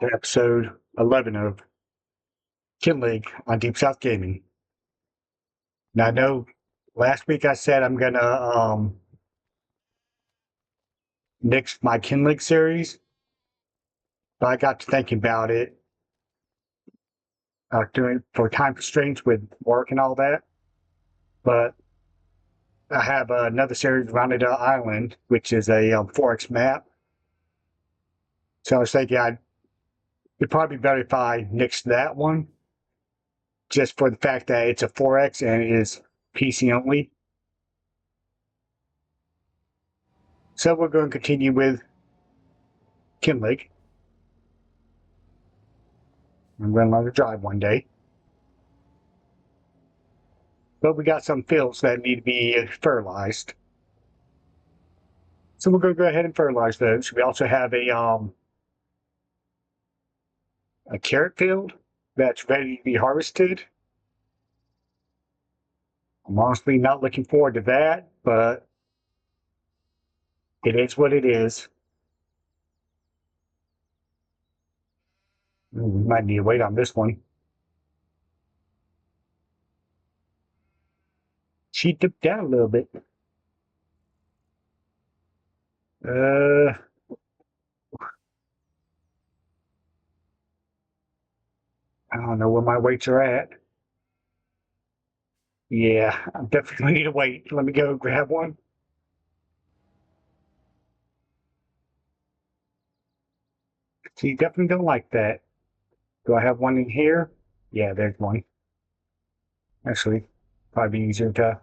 to episode 11 of Kinlaig on Deep South Gaming. Now, I know last week I said I'm going to nix my Kinlaig series, but I got to thinking about it, doing it for time constraints with work and all that. But I have another series, Rounded Island, which is a 4X map. So I was thinking it'd probably be better if I nixed that one, just for the fact that it's a 4X and it is PC only. So we're going to continue with Kinlaig. I'm going to learn to drive one day. But we got some fields that need to be fertilized. So we're going to go ahead and fertilize those. We also have a carrot field that's ready to be harvested. I'm honestly not looking forward to that, but it is what it is. We might need to wait on this one. She dipped down a little bit. I don't know where my weights are at. Yeah, I definitely need to wait. Let me go grab one. She definitely don't like that. Do I have one in here? Yeah, there's one. Actually, probably be easier to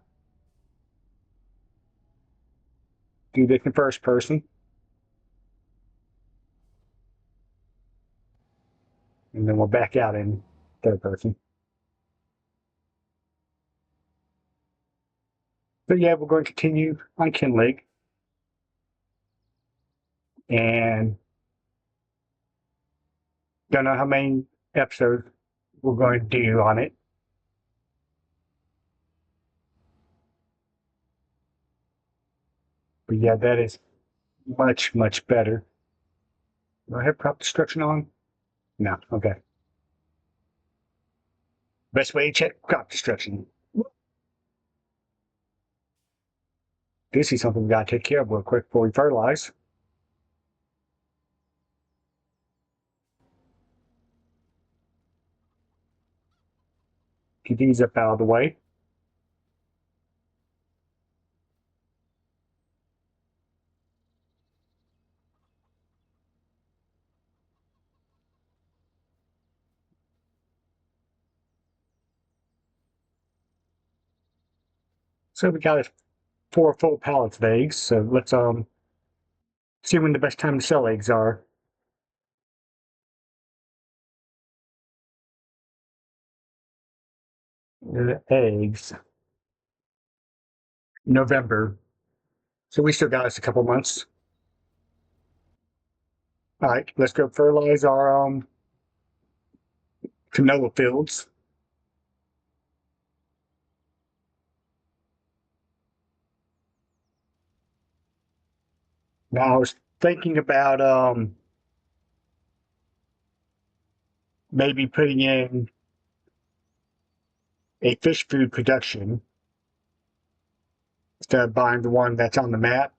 do this in first person. And then we'll back out in third person. But yeah, we're going to continue on Kinlaig. And don't know how many episodes we're going to do on it. But yeah, that is much, much better. Do I have crop destruction on? No, okay. Best way to check crop destruction. This is something we gotta take care of real quick before we fertilize. Get these up out of the way. So we got 4 full pallets of eggs. So let's see when the best time to sell eggs are. The eggs. November. So we still got us a couple months. All right, let's go fertilize our canola fields. Now I was thinking about maybe putting in a fish food production instead of buying the one that's on the map,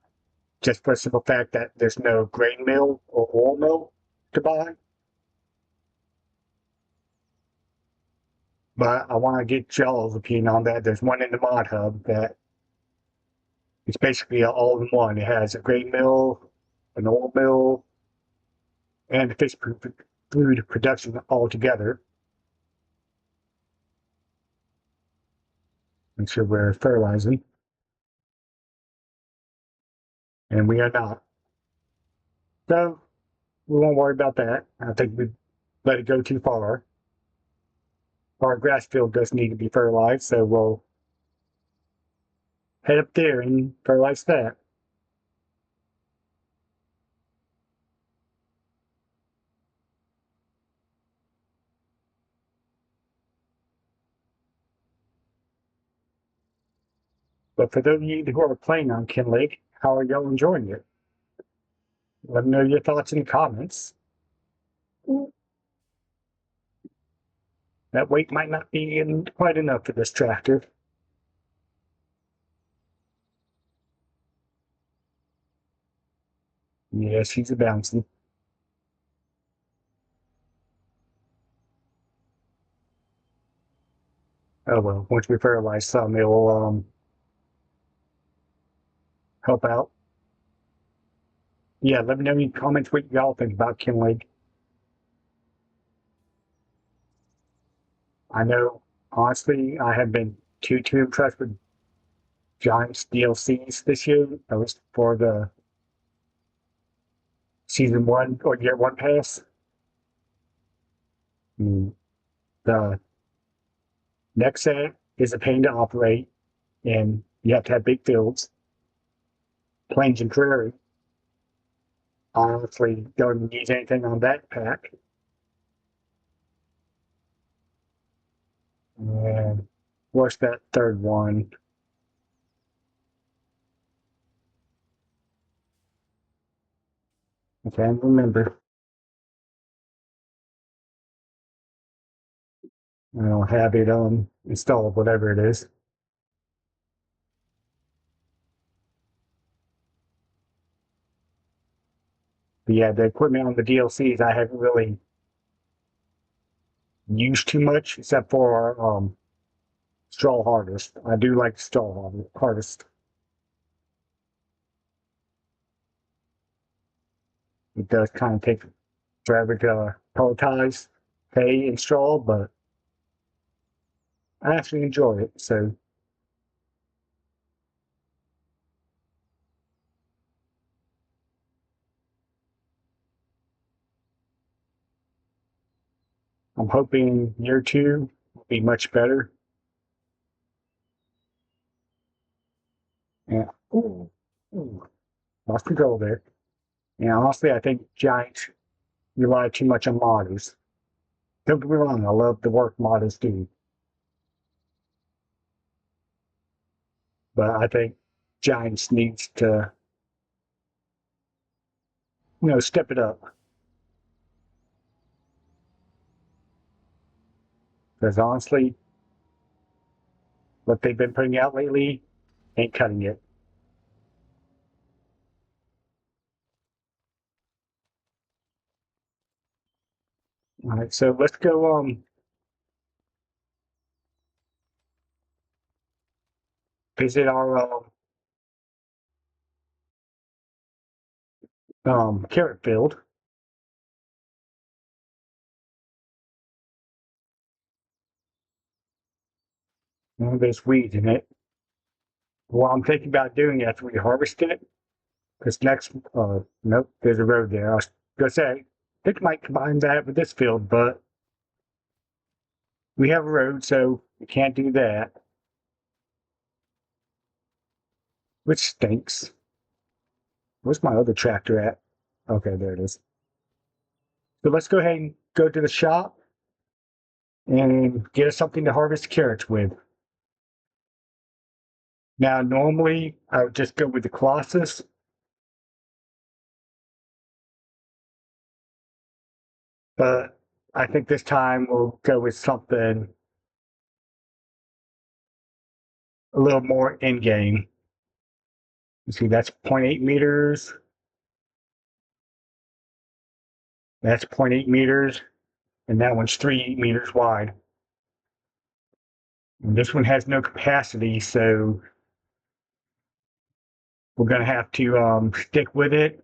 just for the simple fact that there's no grain mill or oil mill to buy. But I want to get y'all's opinion on that. There's one in the mod hub that it's basically all in one. It has a grain mill, an oil mill, and the fish food production all together. Make sure we're fertilizing. And we are not. So we won't worry about that. I think we let it go too far. Our grass field does need to be fertilized, so we'll head up there and fertilize that. But for those of you who are playing on Kinlaig, how are y'all enjoying it? Let me know your thoughts in the comments. That weight might not be quite enough for this tractor. Yes, he's a bouncy. Oh well, once we fertilize some, it will help out. Yeah, let me know in the comments what y'all think about Kinlaig. I know, honestly, I have been too impressed with Giants DLCs this year, at least for the season one or year one pass. The next set is a pain to operate, and you have to have big fields. Plains and Prairie. I honestly don't use anything on that pack. And what's that third one? I can't remember. I don't have it installed, whatever it is. But yeah, the equipment on the DLCs I haven't really used too much, except for straw harvest. I do like straw harvest. It does kind of take forever to pelletize hay and straw, but I actually enjoy it. So I'm hoping year two will be much better. Yeah. Ooh, ooh, lost control there. And honestly, I think Giants rely too much on modders. Don't get me wrong, I love the work modders do, but I think Giants needs to, step it up. Because honestly, what they've been putting out lately ain't cutting it. All right, so let's go visit our carrot field. There's weeds in it. Well, I'm thinking about doing after we harvest it, because next, nope, there's a road there. I was gonna say, I think I might combine that with this field, but we have a road, so we can't do that, which stinks. Where's my other tractor at? Okay, there it is. So let's go ahead and go to the shop and get us something to harvest carrots with. Now, normally I would just go with the Colossus, but I think this time we'll go with something a little more in game. You see, that's 0.8 meters. That's 0.8 meters, and that one's 3 meters wide. And this one has no capacity, so we're going to have to stick with it.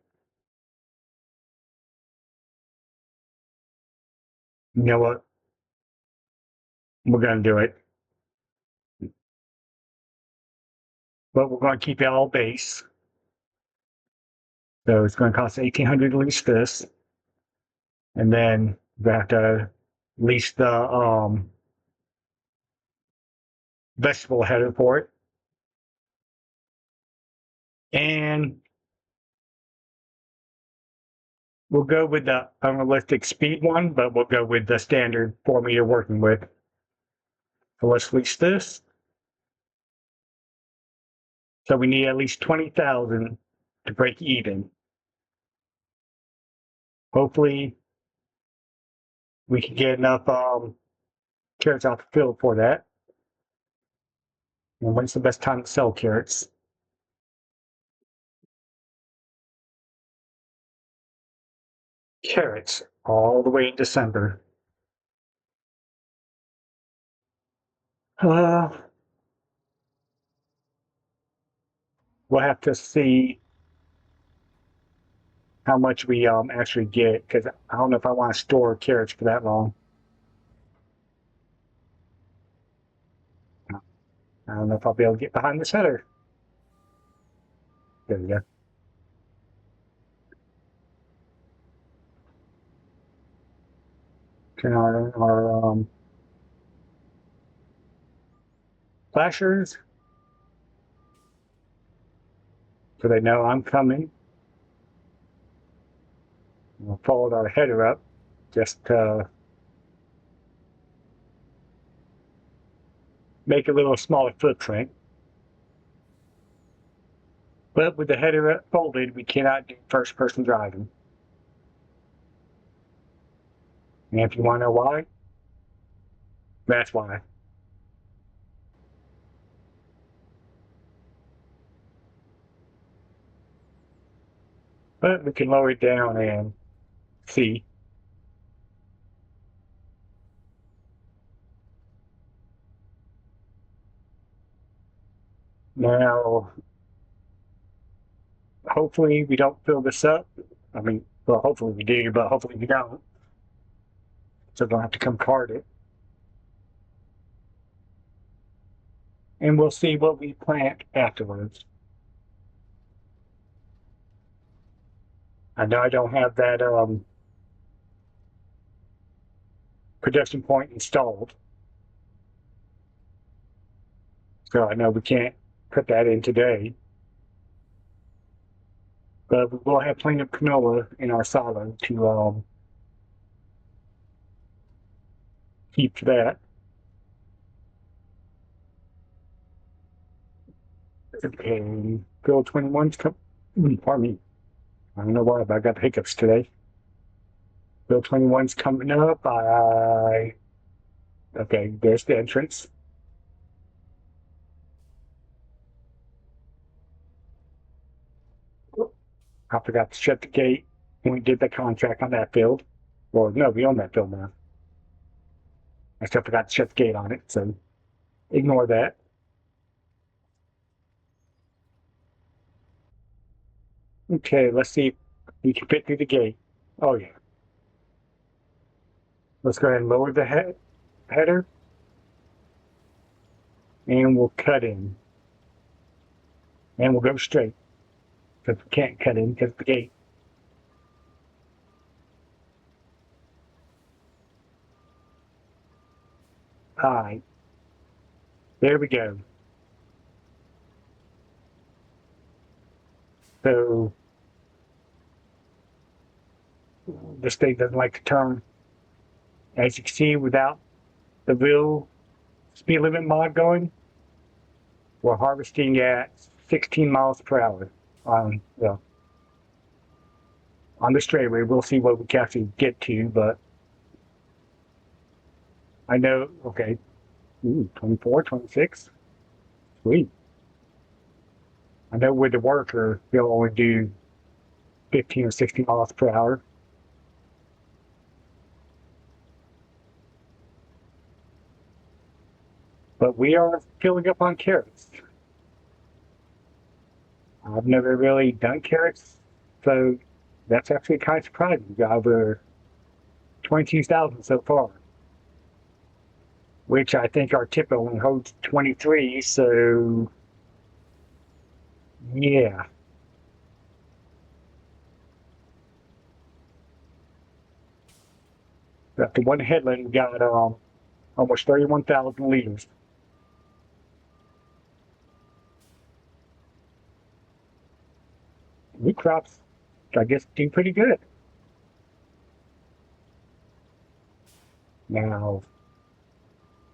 You know what? We're going to do it. But we're going to keep it all base. So it's going to cost 1,800 to lease this. And then we have to lease the vegetable header for it. And we'll go with the unrealistic speed one, but we'll go with the standard 4-meter working width. So let's lease this. So we need at least 20,000 to break even. Hopefully we can get enough carrots off the field for that. And when's the best time to sell carrots? Carrots all the way in December. Uh, we'll have to see how much we actually get, because I don't know if I want to store carrots for that long. I don't know if I'll be able to get behind this header. There we go. Turn on our flashers so they know I'm coming. We'll fold our header up just to make a little smaller footprint. But with the header folded, we cannot do first person driving. And if you want to know why, that's why. But we can lower it down and see. Now, hopefully we don't fill this up. I mean, well, hopefully we do, but hopefully we don't. So we'll have to come card it. And we'll see what we plant afterwards. I know I don't have that production point installed. So I know we can't put that in today. But we will have plenty of canola in our silo to keep that. Okay, Bill 21's coming. Pardon me. I don't know why, but I got the hiccups today. Bill 21's coming up. Okay, there's the entrance. I forgot to shut the gate when we did the contract on that field. Or no, we own that field now. I still forgot to shut the gate on it, so ignore that. Okay, let's see if we can fit through the gate. Oh yeah. Let's go ahead and lower the header. And we'll cut in. And we'll go straight. Because we can't cut in because of the gate. Alright. There we go. So this thing doesn't like to turn. As you can see, without the real speed limit mod going, we're harvesting at 16 miles per hour on the straightaway. We'll see what we can actually get to, but I know, okay, 24, 26, sweet. I know with the worker, they'll only do 15 or 16 miles per hour. But we are filling up on carrots. I've never really done carrots, so that's actually kind of surprising. We got over 22,000 so far, which I think our tip only holds 23, so yeah. After one headland, we got almost 31,000 liters. Wheat crops, I guess, do pretty good. Now,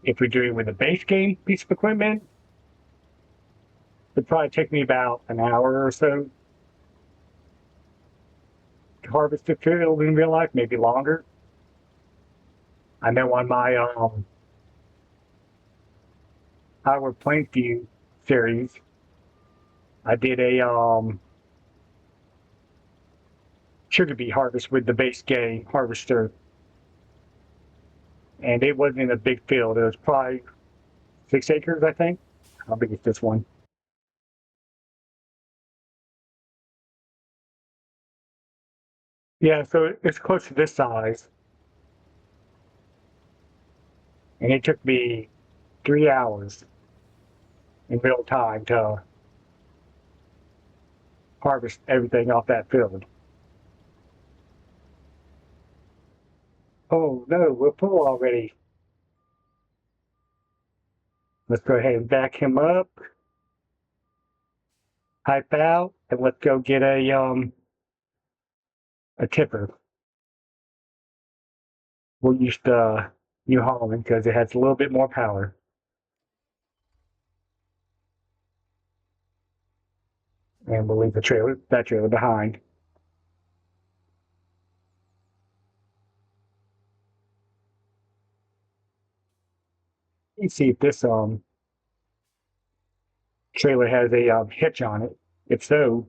if we're doing with a base game piece of equipment, it'd probably take me about an hour or so to harvest the field in real life, maybe longer. I know on my Howard Plainview series, I did a sugar beet harvest with the base game harvester, and it wasn't a big field. It was probably 6 acres, I think. How big is this one? Yeah, so it's close to this size, and it took me 3 hours in real time to harvest everything off that field. Oh no, we're full already. Let's go ahead and back him up, pipe out, and let's go get a tipper. We'll use the New Holland because it has a little bit more power. And we'll leave that trailer behind. Let's see if this trailer has a hitch on it. If so,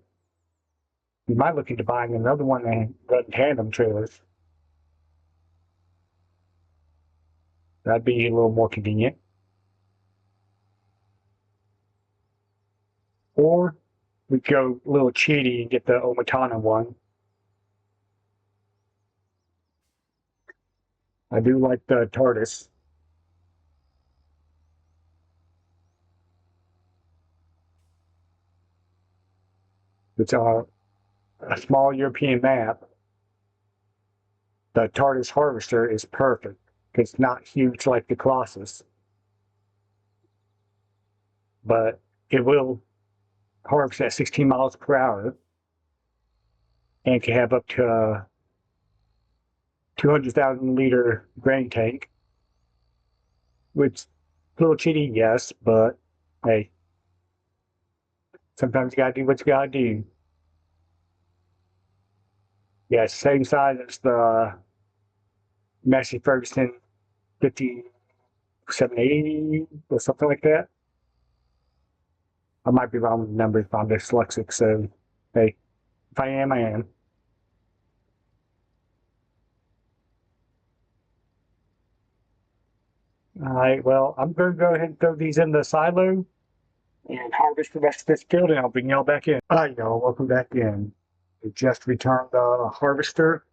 we might look into buying another one that doesn't tandem trailers. That'd be a little more convenient. Or we go a little cheaty and get the Omatana one. I do like the tortoise. It's a small European map. The tortoise harvester is perfect. It's not huge like the Colossus, but it will harvest at 16 miles per hour and can have up to a 200,000 liter grain tank, which a little cheating, yes, but hey, sometimes you gotta do what you gotta do. Yeah, same size as the Massey Ferguson 5780 or something like that. I might be wrong with the numbers, but I'm dyslexic, so hey, if I am, I am. All right, well, I'm going to go ahead and throw these in the silo and harvest the rest of this field, and I'll bring y'all back in. All right, y'all, welcome back in. We just returned the harvester,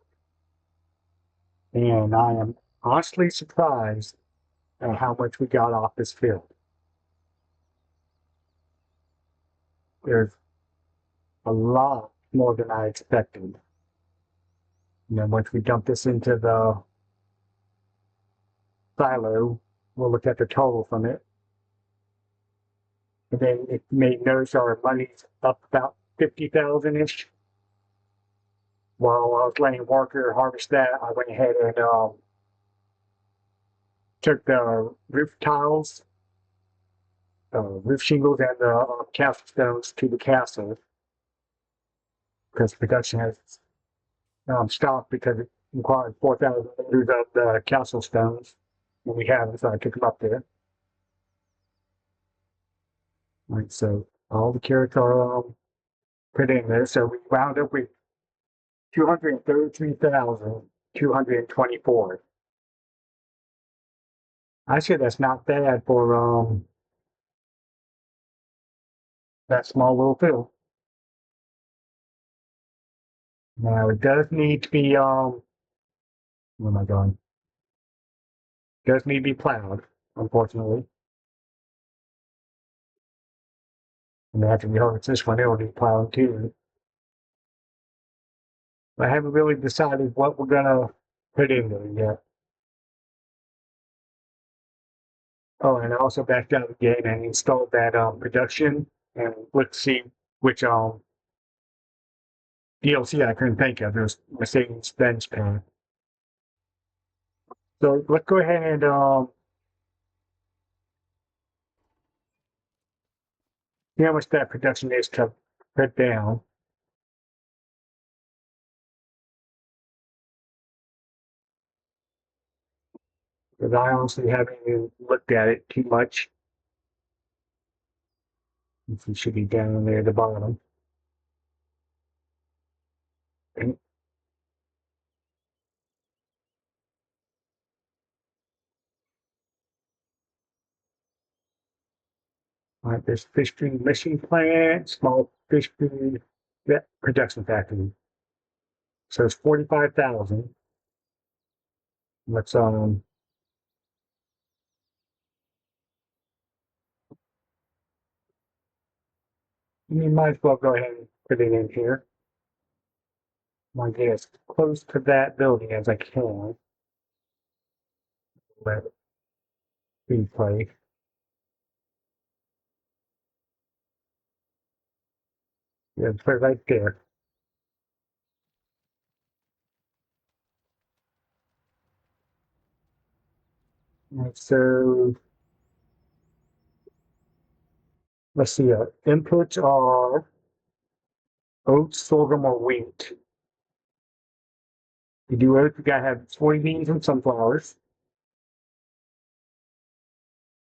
and I am honestly surprised at how much we got off this field. There's a lot more than I expected. And then once we dump this into the silo, we'll look at the total from it. And then it may notice our money's up about 50,000-ish. While I was letting Walker harvest that, I went ahead and took the roof tiles, roof shingles, and the castle stones to the castle because production has stopped because it required 4,000 liters of the castle stones, and we haven't, so I took them up there. All right, so all the carrots are put in there. So we wound up with 233,224. I say that's not bad for that small little field. Now it does need to be where am I going? It does need to be plowed, unfortunately. And after we harvest this one, it'll need plowed too. I haven't really decided what we're gonna put in there yet. Oh, and I also backed out again and installed that production, and let's see which DLC I couldn't think of. It was Mercedes-Benz pen. So let's go ahead and see how much that production is to put down. Because I honestly haven't even looked at it too much. It should be down there at the bottom. And, there's fish food mission plant, small fish food production factory. So it's 45,000. Let's you might as well go ahead and put it in here. I get as close to that building as I can. Let it replay. Yeah, put it right there. And so let's see. Inputs are oats, sorghum, or wheat. You do oats, you gotta have soybeans and sunflowers.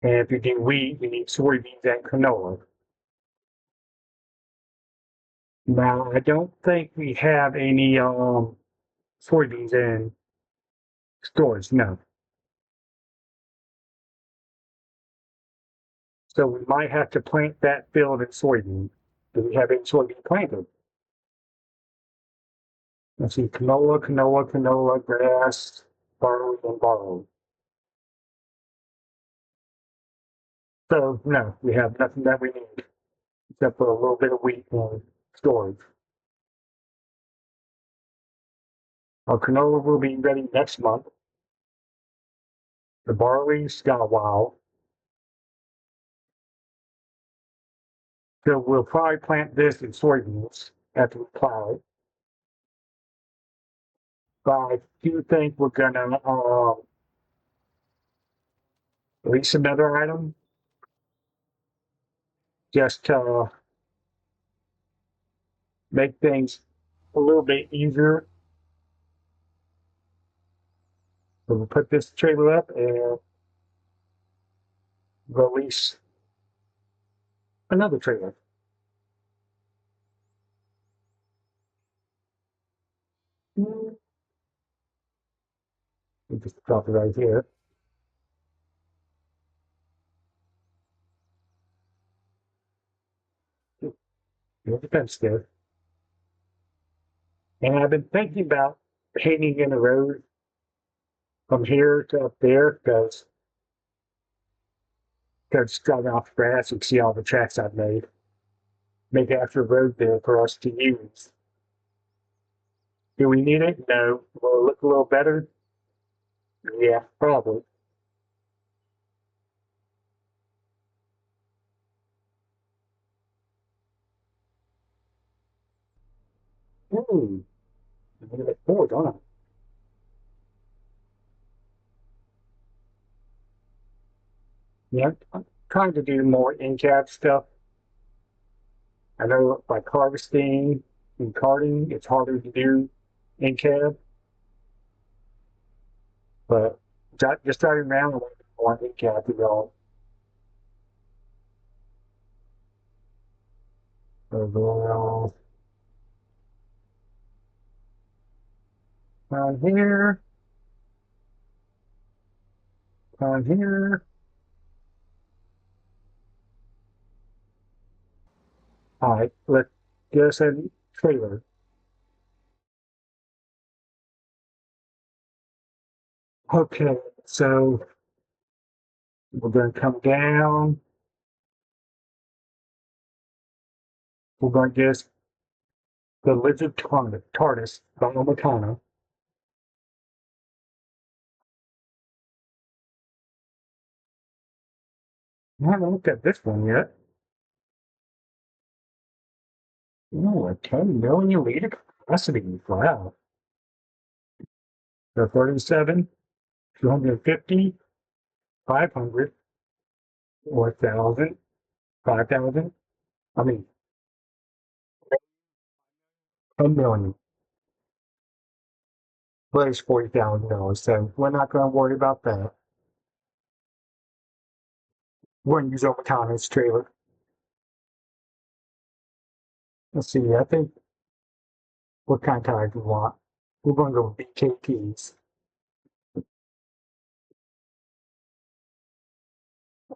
And if you do wheat, you need soybeans and canola. Now, I don't think we have any soybeans in storage, no. So we might have to plant that field in soybean. Do we have any soybean planted? Let's see, canola, canola, canola, grass, barley, and barley. So no, we have nothing that we need except for a little bit of wheat and storage. Our canola will be ready next month. The barley's got a while. So we'll probably plant this in soybeans after we plow it. But I do think we're gonna release another item just to make things a little bit easier. So we'll put this trailer up and release another trailer. We'll just drop it right here. Here's the fence there. And I've been thinking about painting in the road from here to up there because just driving off the grass and see all the tracks I've made. Make after road there for us to use. Do we need it? No. Will it look a little better? Yeah, probably. Ooh, look at that forward on. Yeah, I'm trying to do more in-cab stuff. I know like harvesting and carting, it's harder to do in-cab, but just driving around, I want in-cab to go. Down here, down here. All right, let's get us a trailer. Okay, so we're going to come down. We're going to get us the lizard tortoise, Balamacana. I haven't looked at this one yet. Oh, a 10 million liter capacity. Wow. The 37, 250, 500, or 1,000, 5,000. I mean, 10 million. But it's $40,000. So we're not going to worry about that. We're going to use Omacona's trailer. Let's see, I think what kind of tires we want. We're going to go with BKTs.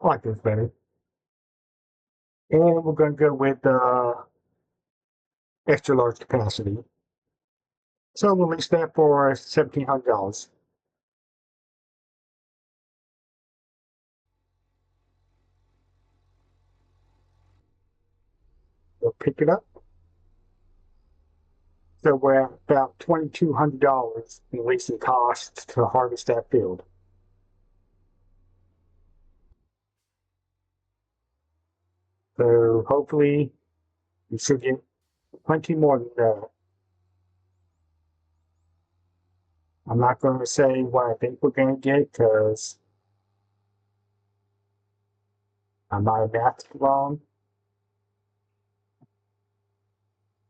I like this better. And we're going to go with extra large capacity. So we'll lease that for $1,700. We'll pick it up. So we're at about $2,200 in leasing costs to harvest that field. So hopefully we should get plenty more than that. I'm not going to say what I think we're going to get because I might have mathed wrong.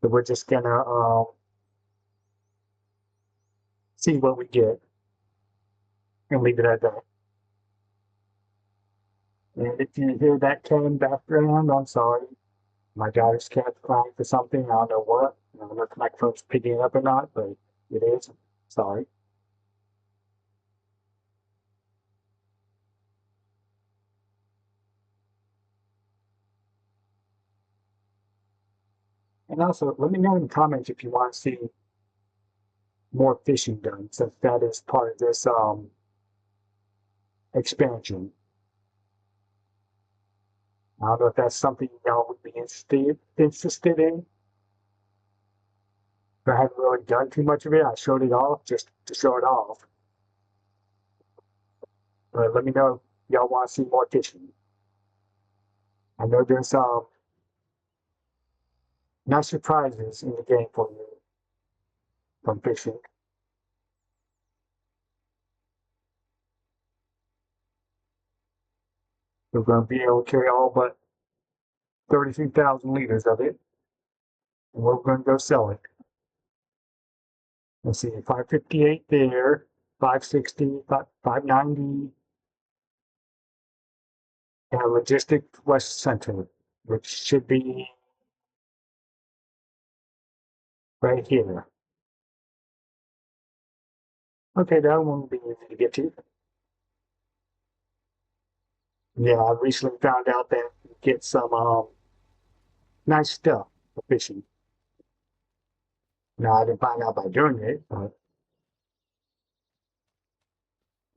So we're just going to see what we get and leave it at that. And if you hear that cat in the background, I'm sorry. My daughter's cat's crying for something. I don't know what. I don't know if the microphone's picking it up or not, but it is. Sorry. And also, let me know in the comments if you want to see more fishing done, since that is part of this expansion. I don't know if that's something y'all would be interested in. But I haven't really done too much of it. I showed it off just to show it off. But let me know if y'all want to see more fishing. I know there's nice surprises in the game for you from fishing. We're going to be able to carry all but 33,000 liters of it, and we're going to go sell it. Let's see, 558 there, 560, 590, and a logistic west center, which should be right here. Okay, that one will be easy to get to. Yeah, I recently found out that you get some nice stuff for fishing. Now, I didn't find out by doing it, but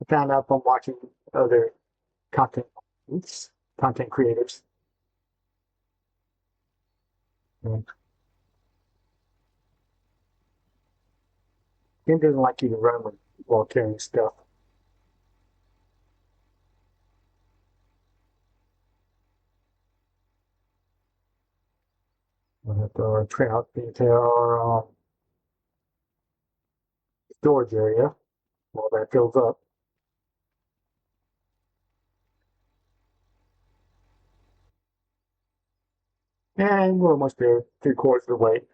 I found out from watching other content, content creators. And Kim doesn't like you to run with while carrying stuff. We'll have to our trout into our storage area while that fills up. And we're almost there, 3/4 of the way.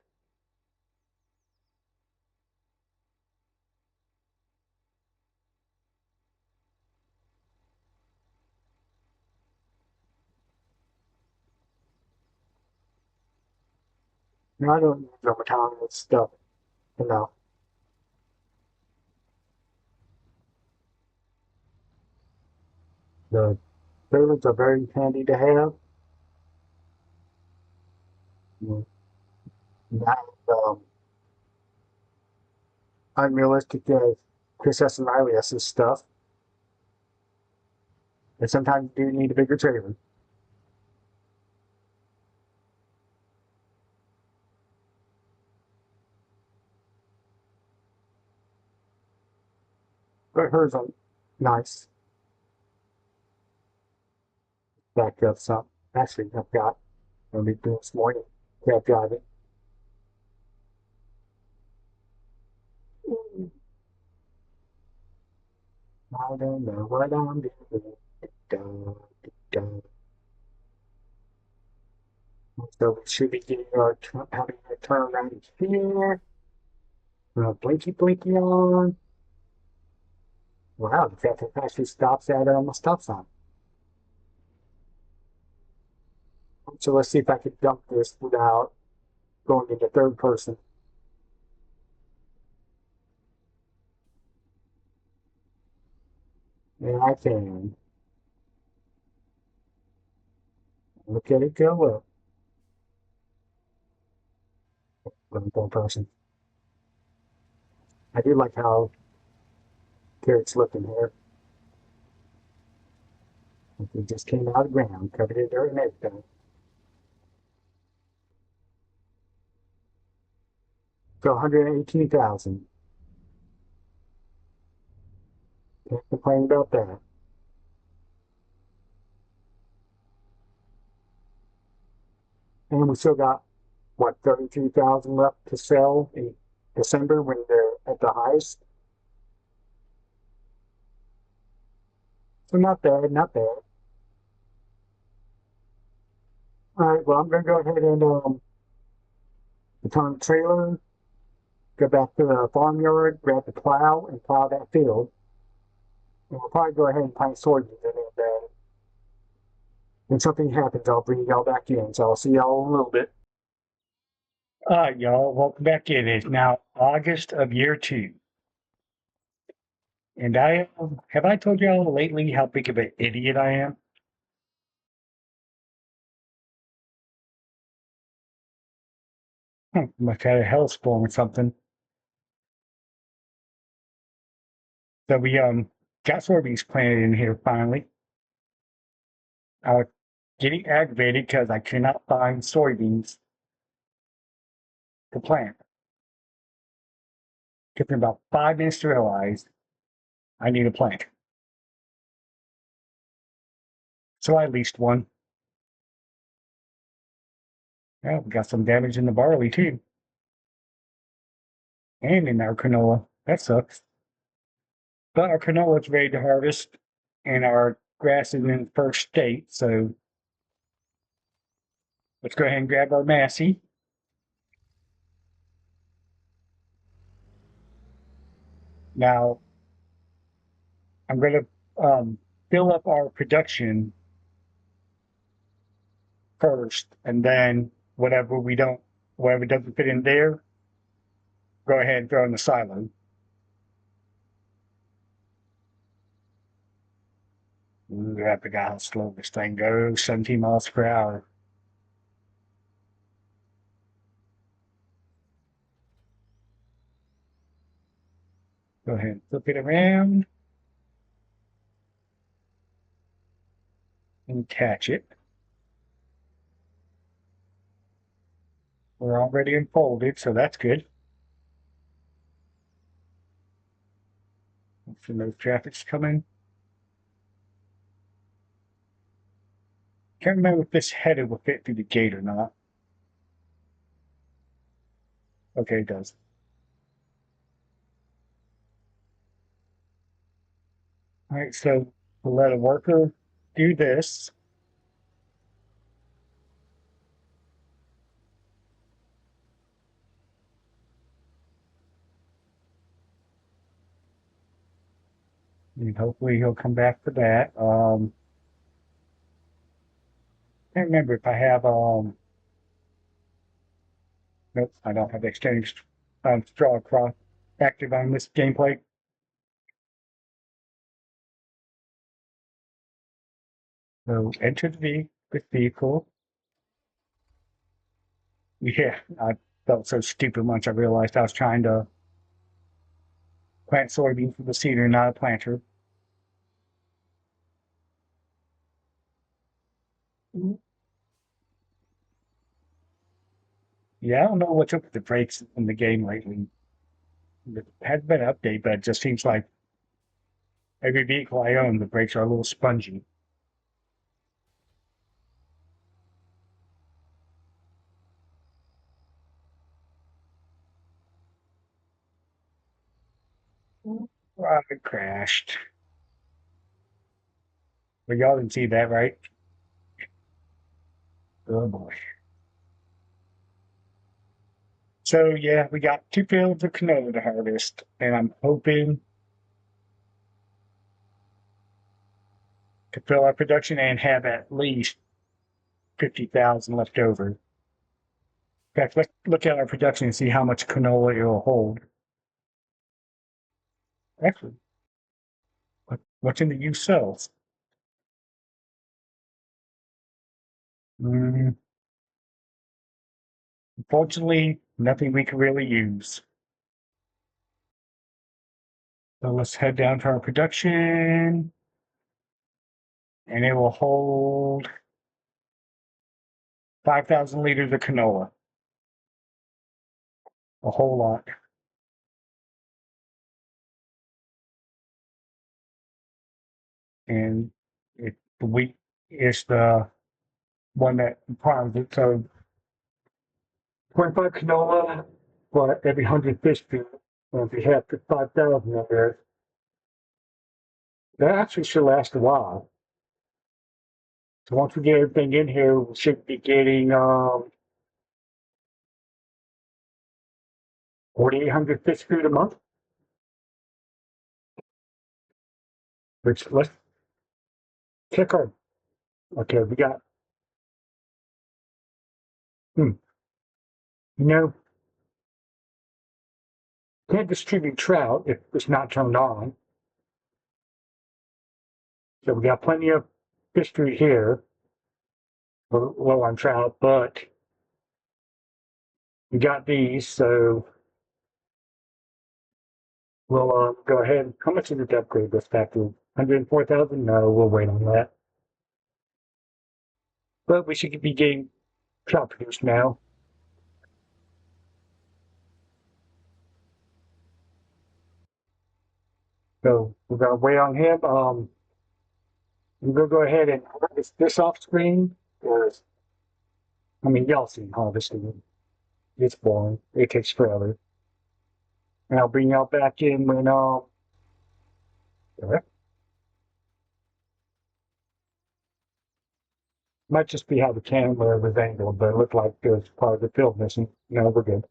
Now, I don't use Ramadan stuff enough. The trailers are very handy to have. Not unrealistic as Chris S. and Riley S's stuff. And sometimes you do need a bigger trailer. But hers are nice. Back up some. Actually, I've got. I'll be doing this morning. Cab driving. I don't know what I'm doing. Da. So we should be getting our having a turn around here. Blinky blinky on. Wow, the traffic actually stops at a stop sign. So let's see if I can dump this without going into third person. And I can. Look at it go up. Going third person. I do like how carrots looking here. It just came out of the ground, covered in dirt and everything. So 118,000. Can't complain about that. And we still got what 33,000 left to sell in December when they're at the highest. So not bad, not bad. All right, well I'm gonna go ahead and return the trailer, go back to the farmyard, grab the plow, and plow that field. And we'll probably go ahead and plant soybeans in it. Then when something happens, I'll bring y'all back in. So I'll see y'all in a little bit. All right, y'all, welcome back in. It's now August of year 2. And I have I told y'all lately how big of an idiot I am? Must have had a hellstorm or something. So we got soybeans planted in here finally. I was getting aggravated because I could not find soybeans to plant. Took me about 5 minutes to realize I need a plant. So I leased one. Yeah, we got some damage in the barley too. And in our canola. That sucks. But our canola is ready to harvest and our grass is in the first state, so let's go ahead and grab our Massey. Now I'm going to fill up our production first, and then whatever doesn't fit in there, go ahead and throw in the silo. Ooh, I forgot how slow this thing goes, 17 miles per hour. Go ahead and flip it around and catch it. We're already unfolded, so that's good. Some no traffic's coming. Can't remember if this header will fit through the gate or not. Okay, it does. All right, so we'll let a worker do this. And hopefully he'll come back for that. Can't remember if I have nope, I don't have exchange straw cross active on this gameplay. So enter the vehicle. Yeah, I felt so stupid once I realized I was trying to plant soybeans with a seeder, not a planter. Yeah, I don't know what's up with the brakes in the game lately. It hasn't been an update, but it just seems like every vehicle I own, the brakes are a little spongy. Oh, it crashed. But y'all didn't see that, right? Oh boy. So yeah, we got 2 fields of canola to harvest, and I'm hoping to fill our production and have at least 50,000 left over. In fact, let's look at our production and see how much canola it will hold. Actually, what's in the used cells? Unfortunately, nothing we can really use. So let's head down to our production, and it will hold 5,000 liters of canola. A whole lot. And the wheat is the one that primes it. So 25 canola for every 100 fish feet. And if you have 5,000 in there, that actually should last a while. So once we get everything in here, we should be getting 4,800 fish feet a month. Which let's check our. Okay, we got. You know, can't distribute trout if it's not turned on. So we got plenty of fish food here. We're low on trout, but we got these, so we'll go ahead. How much did it upgrade this factory? 104,000? No, we'll wait on that. But we should be getting trout produced now. So we're gonna wait on him. I'm gonna go ahead and harvest this off screen. I mean, y'all seen harvesting. It's boring. It takes forever. And I'll bring y'all back in when might just be how the camera was angled, but it looked like there was part of the field missing. No, we're good.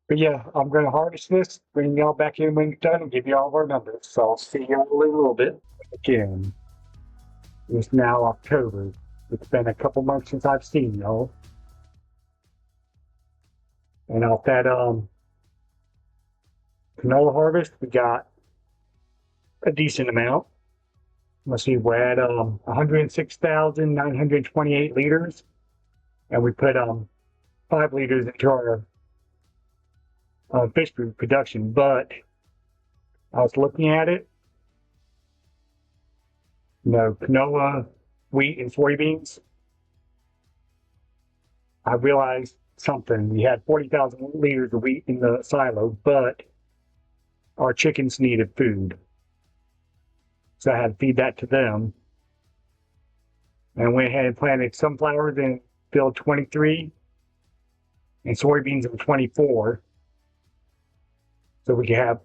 But yeah, I'm going to harvest this, bring y'all back in when it's done, and give you all of our numbers. So I'll see y'all in a little bit. Again, it's now October. It's been a couple months since I've seen y'all. And off that canola harvest, we got a decent amount. Let's see, we're at 106,928 liters. And we put 5 liters into our fish food production, but I was looking at it. Canola, wheat, and soybeans. I realized something. We had 40,000 liters of wheat in the silo, but our chickens needed food. So I had to feed that to them. And I went ahead and planted sunflowers in field 23 and soybeans in 24. So we could have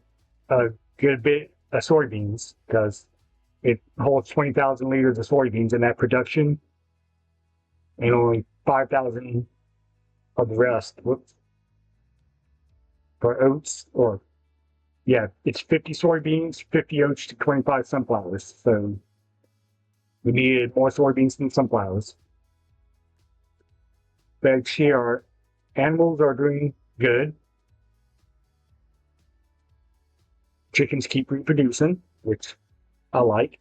a good bit of soybeans because it holds 20,000 liters of soybeans in that production and only 5,000 of the rest. For oats, or yeah, it's 50 soybeans, 50 oats to 25 sunflowers. So we needed more soybeans than sunflowers. But here, our animals are doing good. Chickens keep reproducing, which I like.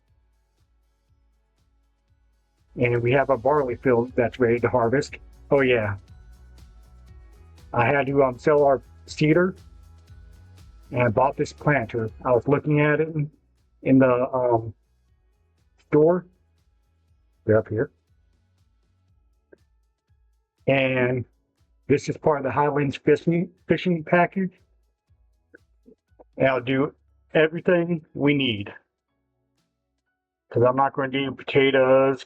And we have a barley field that's ready to harvest. Oh yeah. I had to sell our seeder, and I bought this planter. I was looking at it in the store. They're up here. And this is part of the Highlands fishing package. And I'll do everything we need. Because I'm not going to do potatoes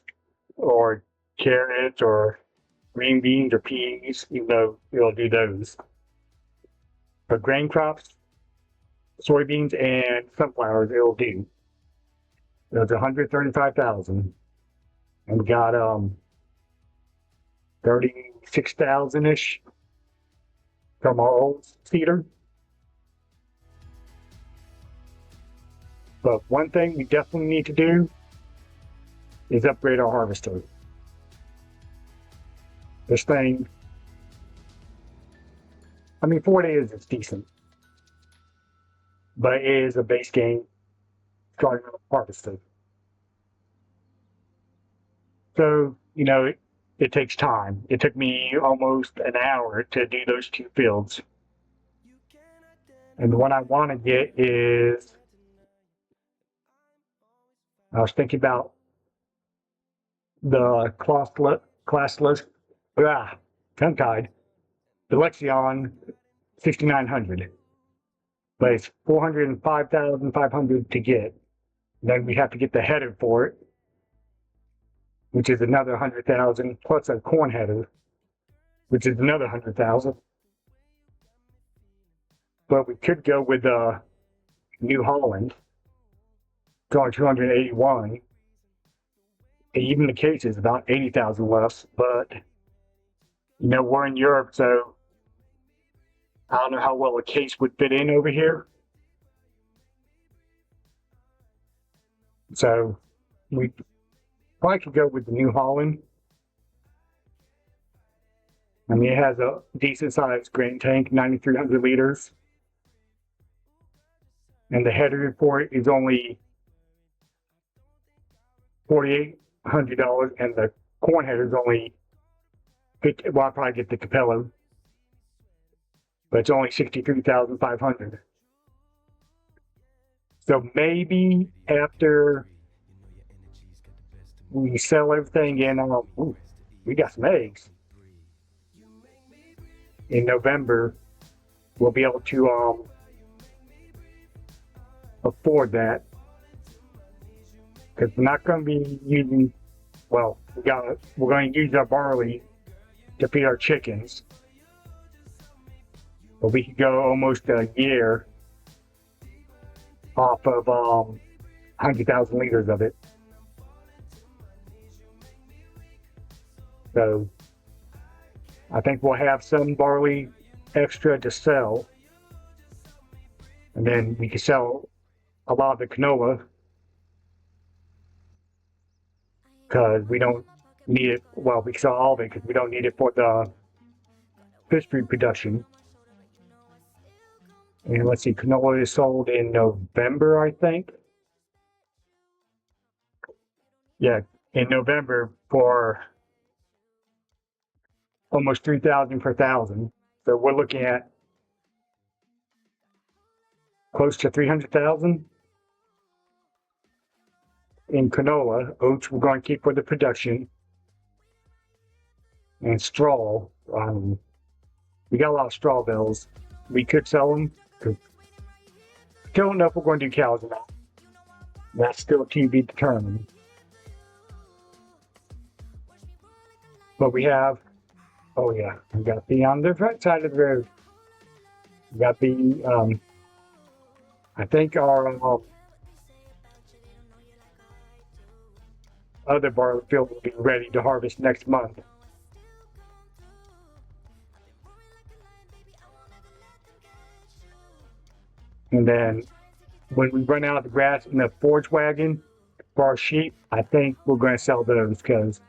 or carrots or green beans or peas, even though it'll do those. But grain crops, soybeans, and sunflowers, it'll do. There's 135,000. And we got 36,000-ish from our old seeder. But one thing we definitely need to do is upgrade our harvester. This thing, I mean, 4 days is decent, but it is a base game starting with a harvester. So, you know, it takes time. It took me almost an hour to do those 2 fields. And the one I want to get is, I was thinking about the classless, tongue-tied, the Lexion 6900. But it's 405,500 to get. Then we have to get the header for it, which is another 100,000, plus a corn header, which is another 100,000. But we could go with New Holland. It's only 281. And even the case is about 80,000 less. But you know, we're in Europe, so I don't know how well a case would fit in over here. So we probably could go with the New Holland. I mean, it has a decent sized grain tank, 9,300 liters. And the header for it is only $4,800, and the corn header is only 50, well, I'll probably get the Capello, but it's only 63,500. So maybe after we sell everything in, we got some eggs. In November, we'll be able to afford that, because we're not going to be using. Well, we're going to use our barley to feed our chickens, but we could go almost a year off of 100,000 liters of it. So I think we'll have some barley extra to sell, and then we can sell a lot of the canola, because we don't need it. Well, we sell all of it because we don't need it for the fish food production. And let's see, canola is sold in November, I think. Yeah, in November for almost 3,000 per thousand. So we're looking at close to 300,000 in canola. Oats we're going to keep for the production. And straw, we got a lot of straw bales. We could sell them. Don't know if we're going to do cows or not. That's still to be determined. But we have, oh yeah, we got the on the right side of the road. We got the, I think our other barley field will be ready to harvest next month. And then when we run out of the grass in the forage wagon for our sheep, I think we're going to sell those, because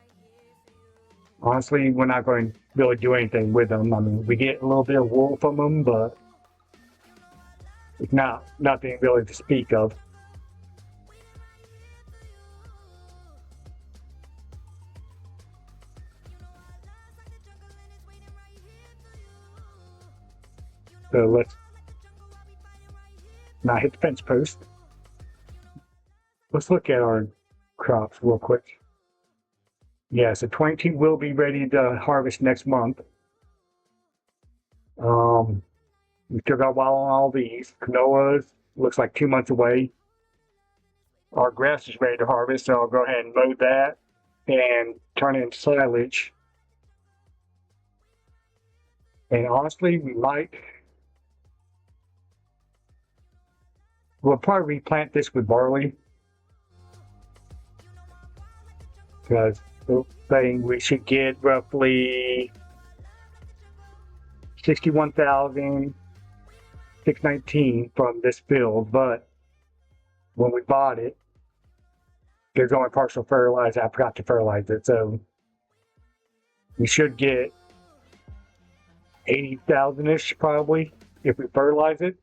honestly, we're not going to really do anything with them. I mean, we get a little bit of wool from them, but it's nothing really to speak of. So let's not hit the fence post. Let's look at our crops real quick. Yeah, so 22 will be ready to harvest next month. We still got a while on all these. Canola looks like 2 months away. Our grass is ready to harvest, so I'll go ahead and mow that and turn it into silage. And honestly, we'll probably replant this with barley, because the thing we should get roughly 61,619 from this field. But when we bought it, there's only partial fertilizer. I forgot to fertilize it, so we should get 80,000-ish probably if we fertilize it.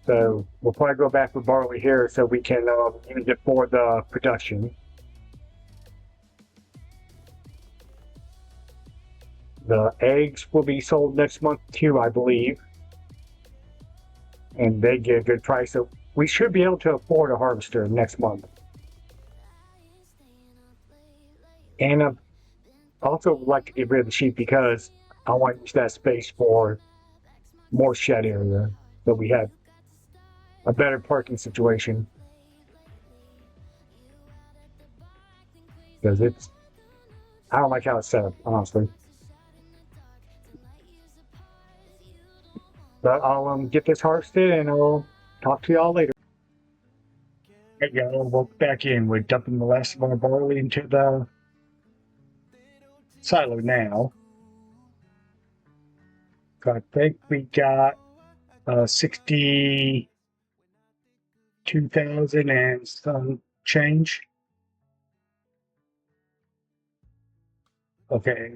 So we'll probably go back with barley here so we can use it for the production. The eggs will be sold next month too, I believe. And they get a good price. So we should be able to afford a harvester next month. And I also would like to get rid of the sheep because I want to use that space for more shed area. So we have a better parking situation. Because I don't like how it's set up, honestly. But I'll get this harvested and I'll talk to y'all later. Hey y'all, welcome back in. We're dumping the last of our barley into the silo now. So I think we got 62,000 and some change. Okay.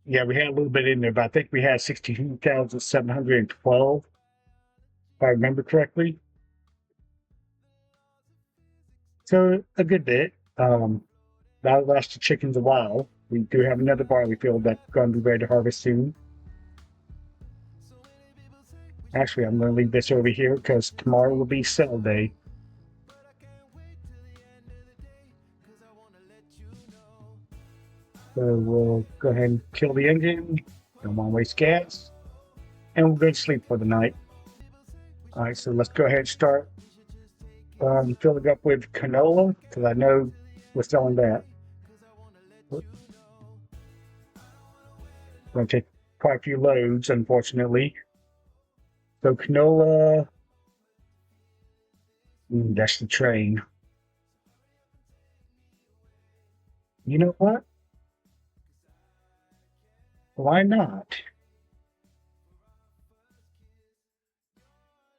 Yeah, we had a little bit in there, but I think we had 62,712, if I remember correctly. So a good bit. That'll last the chickens a while. We do have another barley field that's going to be ready to harvest soon. Actually, I'm going to leave this over here because tomorrow will be sale day. So we'll go ahead and kill the engine. Don't want to waste gas. And we'll go to sleep for the night. Alright, so let's go ahead and start filling up with canola because I know we're selling that. We're going to take quite a few loads, unfortunately. So canola, that's the train. You know what? Why not?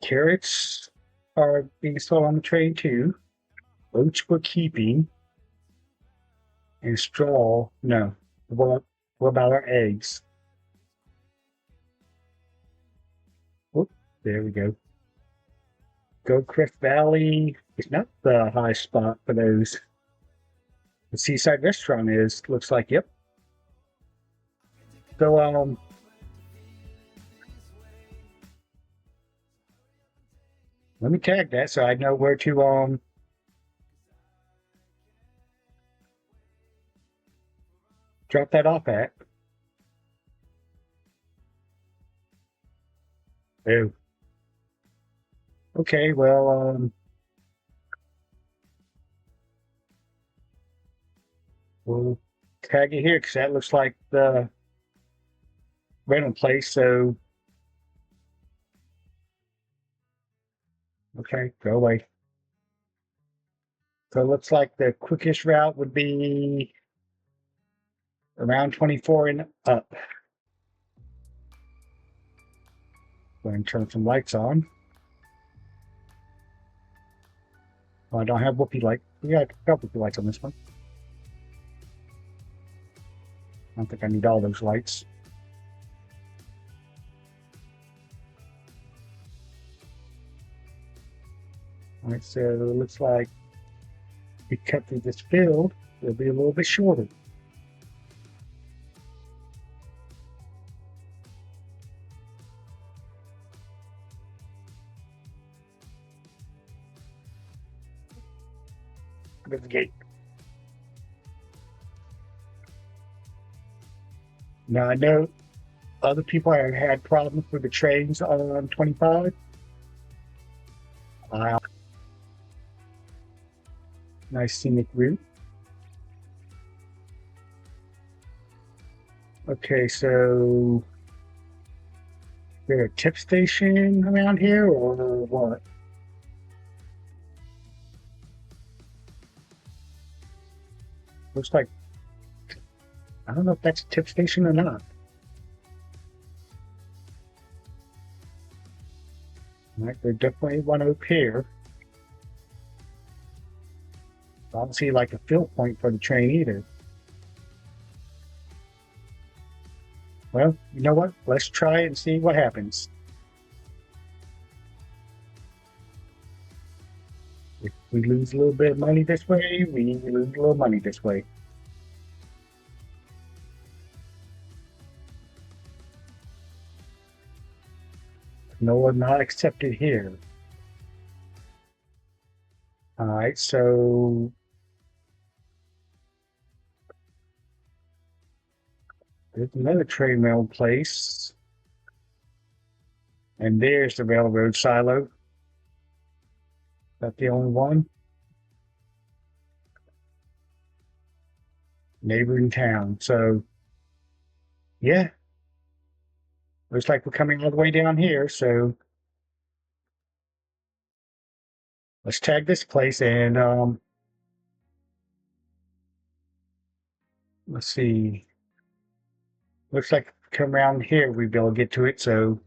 Carrots are being sold on the train too. Oats we're keeping. And straw, no. What about our eggs? Whoop, there we go. Goldcrest Valley is not the high spot for those. The seaside restaurant is, looks like, yep. So, let me tag that so I know where to, drop that off at. Oh. Okay, well, we'll tag it here because that looks like the rental place, so okay, go away. So it looks like the quickest route would be around 24 and up. Go ahead and turn some lights on. Oh, I don't have whoopee light. We got a couple whoopee lights on this one. I don't think I need all those lights. Alright, so it looks like we cut through this field, it'll be a little bit shorter. Go to the gate. Now I know other people have had problems with the trains on 25. Nice scenic route. Okay, so is there a tip station around here or what? Looks like, I don't know if that's a tip station or not. Right, there's definitely one up here. I don't see like a fill point for the train either. Well, you know what? Let's try it and see what happens. If we lose a little bit of money this way, we lose a little money this way. No one not accepted here. All right, so there's another train rail place. And there's the railroad silo. That's the only one. Neighboring town. So, yeah, looks like we're coming all the way down here. So let's tag this place and let's see. Looks like come around here we'll be able to get to it. So,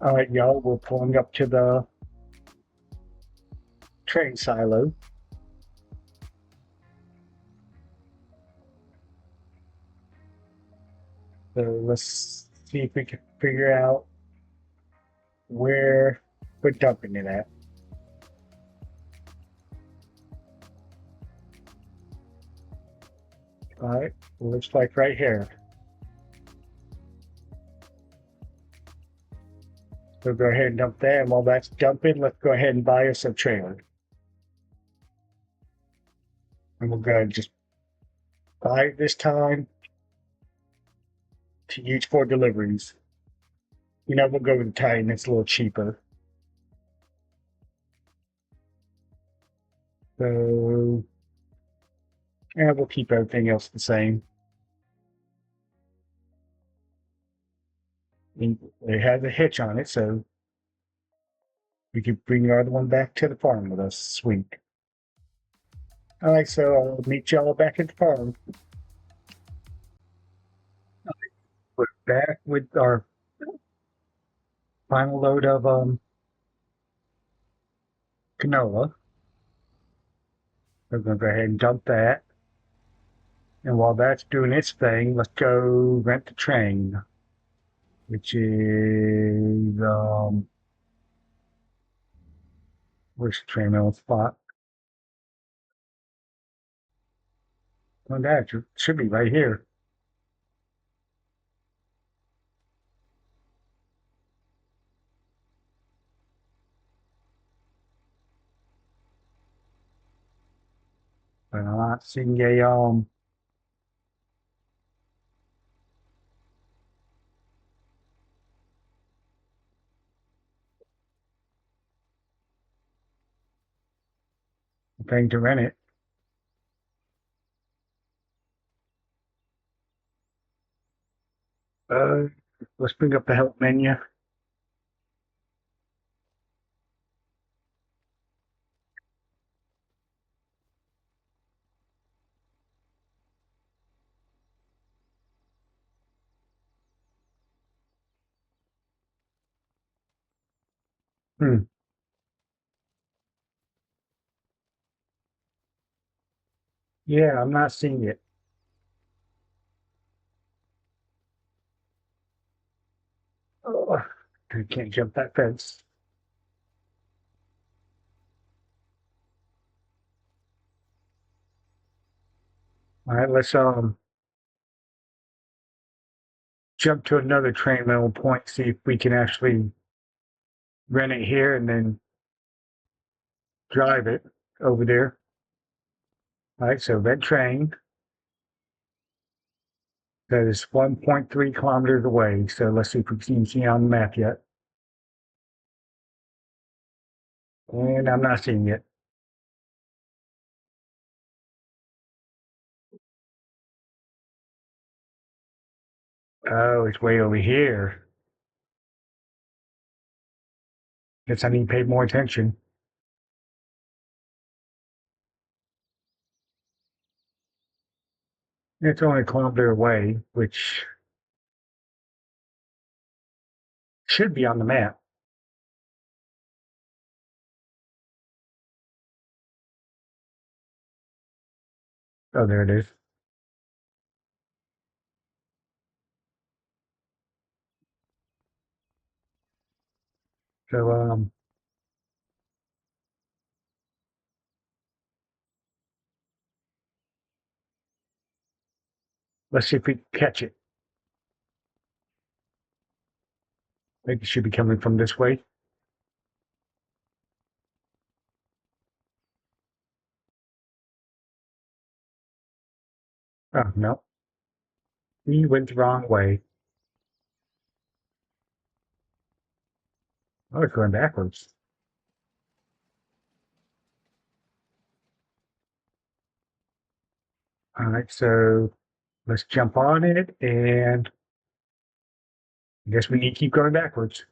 all right, y'all, we're pulling up to the train silo. So let's see if we can figure out where we're dumping it at. All right, looks like right here. So go ahead and dump that. And while that's dumping, let's go ahead and buy us a trailer. And we'll go ahead and just buy it this time to use for deliveries. You know, we'll go with the Titan. It's a little cheaper. So, and we'll keep everything else the same. And it has a hitch on it, so we can bring the other one back to the farm with us. Sweet. All right, so I'll meet y'all back at the farm. We're back with our final load of canola. We're going to go ahead and dump that. And while that's doing its thing, let's go rent the train, which is where's the train on spot? Oh, that should be right here. But I'm not seeing a thing to rent it. Uh, let's bring up the help menu. Hmm. Yeah, I'm not seeing it. Oh, I can't jump that fence. All right, let's jump to another train level point, see if we can actually rent it here and then drive it over there. All right, so that train that is 1.3 kilometers away. So let's see if we can see on the map yet. And I'm not seeing it. Oh, it's way over here. Guess I need to pay more attention. It's only a kilometer away, which Should be on the map. Oh, there it is. So, let's see if we catch it. I think it should be coming from this way. Oh, no. We went the wrong way. Oh, it's going backwards. All right, so let's jump on it, and I guess we need to keep going backwards.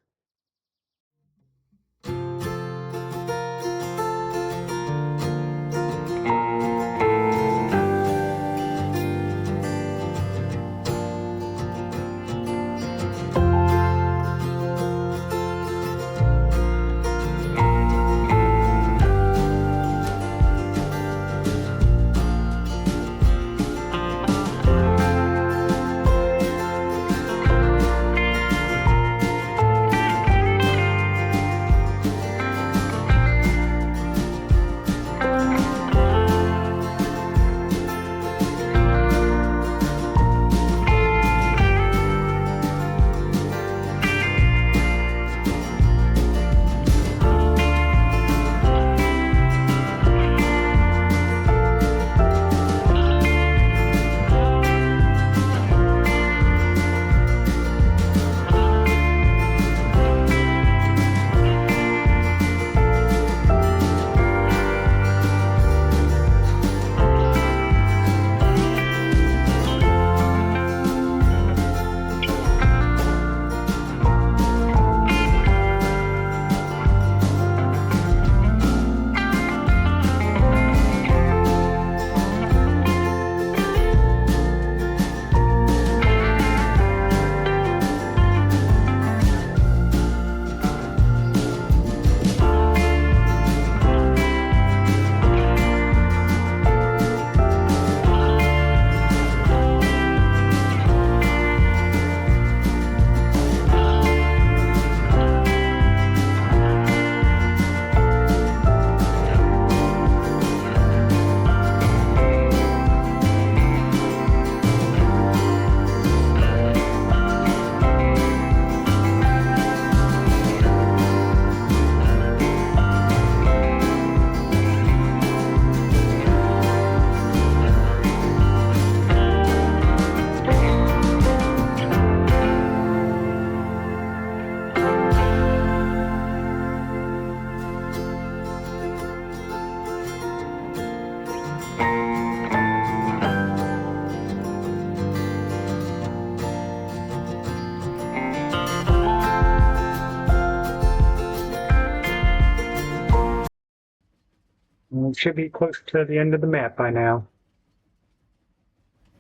We should be close to the end of the map by now.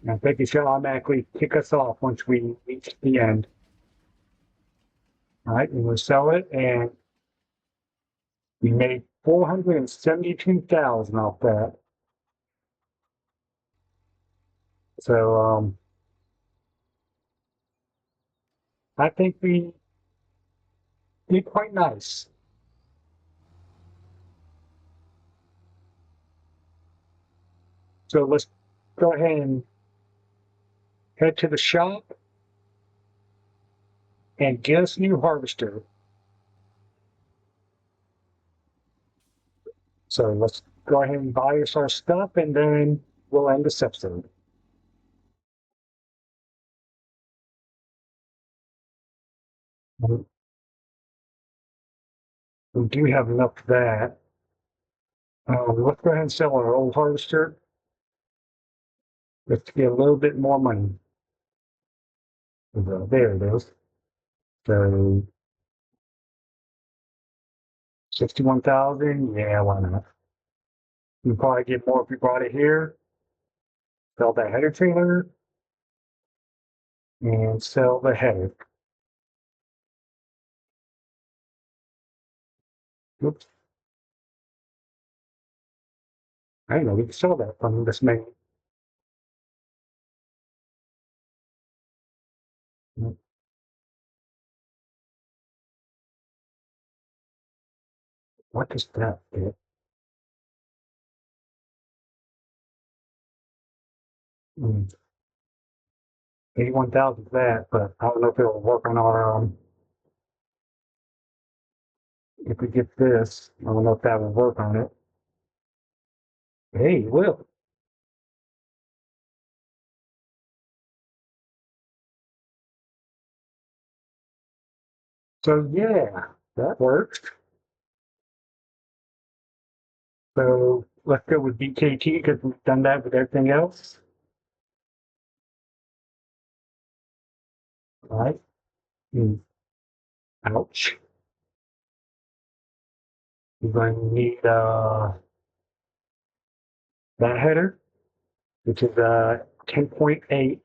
I think it should automatically kick us off once we reach the end. All right, and we'll sell it, and we made 472,000 off that. So I think we did quite nice. So let's go ahead and head to the shop and get us a new harvester. So let's go ahead and buy us our stuff, and then we'll end this episode. We do have enough of that. Let's go ahead and sell our old harvester. Let's get a little bit more money. There it is. So 61,000. Yeah, why not? We probably get more if we brought it here. Sell that header trailer and sell the header. Oops. I didn't know we could sell that from this main. What is that bit? 81,000 for that, but I don't know if it'll work on our, if we get this, I don't know if that will work on it. Hey, it will. So yeah, that works. So let's go with BKT because we've done that with everything else. All right. Ouch. We're going to need that header, which is 10.8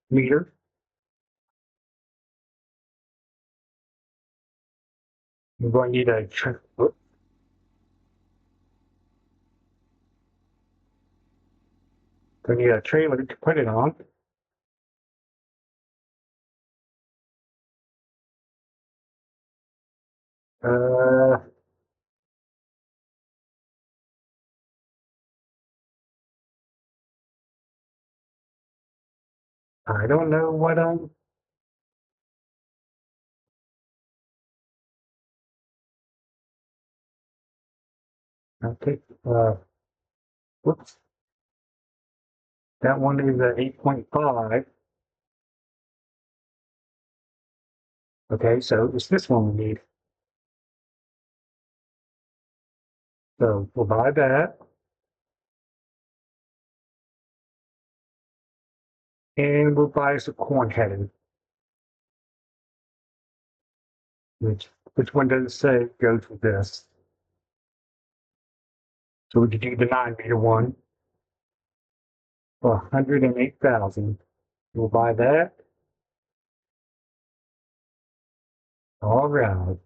meter. We're going to need a trailer to put it on. Uh, I don't know what I'll take, whoops, that one is 8.5. Okay, so it's this one we need. So we'll buy that. And we'll buy us a corn header. Which one does it say goes with this? So we could do the 9 meter one for 108,000. We'll buy that. All right.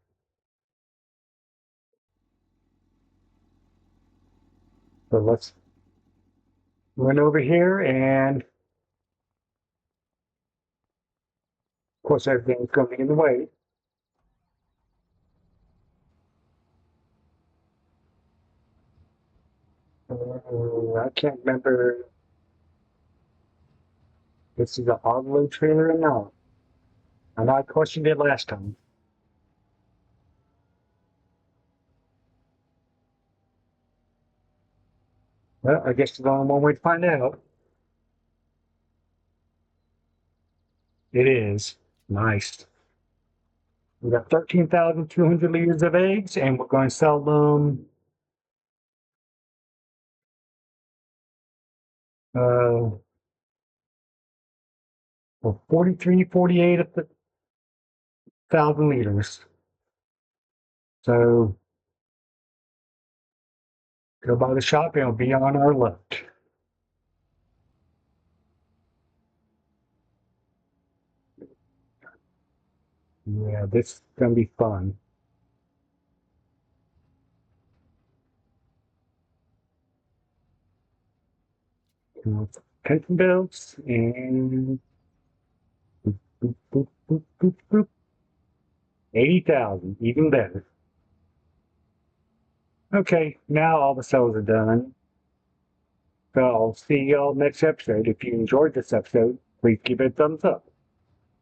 So let's run over here, and of course everything's going to be in the way. I can't remember if this is an auto trailer or not. I know I questioned it last time. Well, I guess there's only one way to find out. It is. Nice. We got 13,200 liters of eggs, and we're going to sell them for 43, 48,000 liters. So go by the shop, it'll be on our left. Yeah, this is going to be fun. Pension belts and boop, boop, boop, boop, boop, boop. 80,000, even better. Okay, now all the sales are done. So I'll see y'all next episode. If you enjoyed this episode, please give it a thumbs up.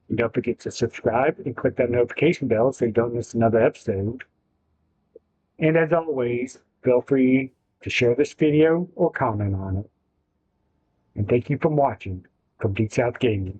And don't forget to subscribe and click that notification bell so you don't miss another episode. And as always, feel free to share this video or comment on it. And thank you for watching from Deep South Gaming.